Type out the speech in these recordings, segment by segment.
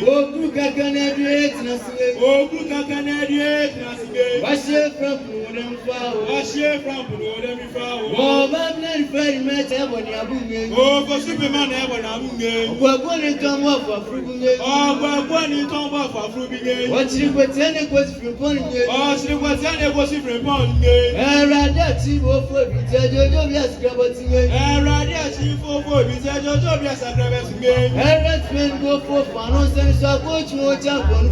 Ogu kakanadiet na sige. Ogu kakanadiet na sige. Washe from Pudem Fowl. Washe from Pudem Fowl. Oh, Babylon Fairy Meta when you are booming. Oh, for Superman ever na munge. Wagoni come off of Frugunge. Oh, Wagoni come off of Frugunge. What you put any was from Ponge. Oh, she was any was from Ponge. Rather, she will for Jojo, yes, Gaboting. Rather, she for Jojo, yes, I grab it. Rather, go for Fanos and so much more champion.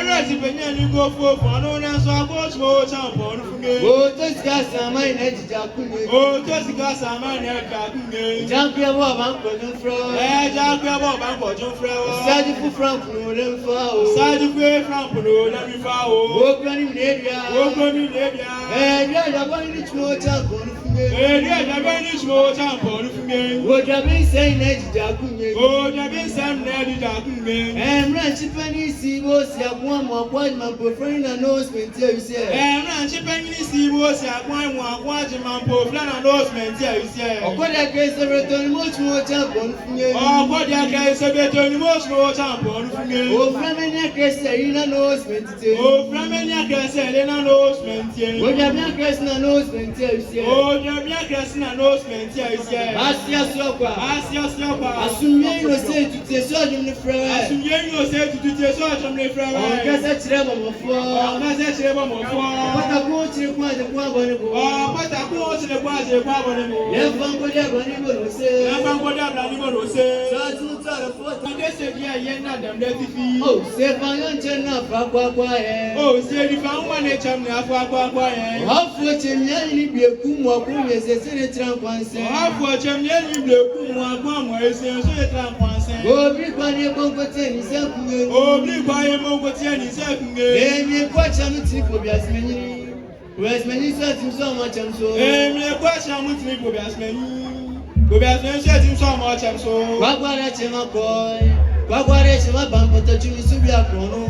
Rather, go for Fanos and so much more champion. Oh, just got some mind at Jacu. Oh, just got some mind at Jacu. Champion of Uncle Fro. Champion of Uncle Fro. Sadi from Pudem Fowl. Sadi from Pudem Fowl. Open in area. Open in area. And you are one rich more champion. And you are one rich more champion. What have been saying at Jacu? Oh, you have been saying at Jacu. And Ranch Penny see was one more point my boyfriend announcement. And Ranch Penny see was one more watching my boyfriend announcement. Or what I guess a return much more champion. Oh, what I guess a better much more champion. Oh, Flamania Crescent announcement. Oh, Flamania Crescent announcement. What have you Crescent announcement? Oh, you have your Crescent announcement. Asia Sopa. Asia Sopa. Assuming you say to the surgeon the friend. Assuming you say to the surgeon the friend. Oh, that's a trouble of four. That's a trouble of four. But I go to the point of one. Oh, but I go to the point of one. Yes, one would have anyone say. Never would have anyone say. I guess if you are young, I'm ready for you. Oh, say, Fanyan Chena, Papa. Oh, say, if I'm one age, I'm not Papa. How fortunate you be a Kuma, who is a senator once. How fortunate you be a Kuma, who is a senator once. Oh, big one, you're going to tell yourself. Oh, big one, you're going to tell yourself. Then you watch a meeting for Yasmini. Where's many certain so much I'm so. You watch a meeting for Yasmini. We are setting so much I'm so. Wagwara Chema Boy. Wagwara Chema Bambo to Subia Chrono.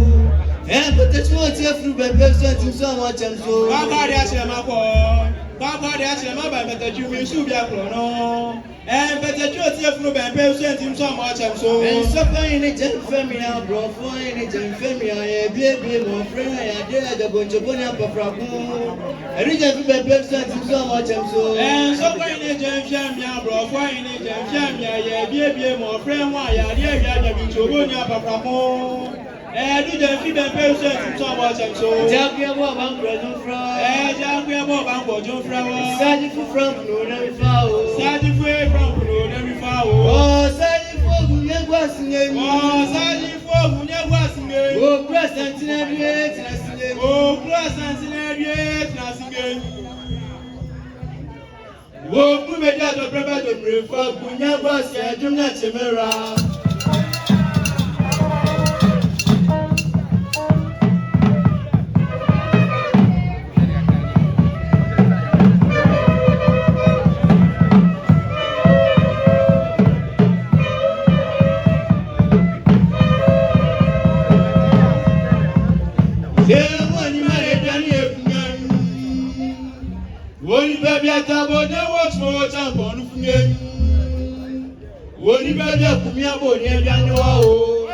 And put the 20th through by setting so much I'm so. Wagwara Chema Boy. Wagwara Chema Bambo to Subia Chrono. And better 20th through by setting so much I'm so. And so far in a gen family, bro, for in a gen family, I be more friend, I did the Bonjabona Paprago. I read every setting so much I'm so. And so far in a gen family, bro, for in a gen family, I be more friend, why I did the Bonjabona Paprago. And you don't feel the person so much I'm so. Jackie Bob John Flower. And Jackie Bob John Flower. Sadi from Pudem Fowl. Sadi from Pudem Fowl. Oh, Sadi for Gunyagwasing. Oh, Sadi for Gunyagwasing. Oh, present in every age. Oh, present in every age. Oh, Pumedia to prepare to pray for Gunyagwasing. Do not chimera. Woni baby akumi abo ni eja ni wa o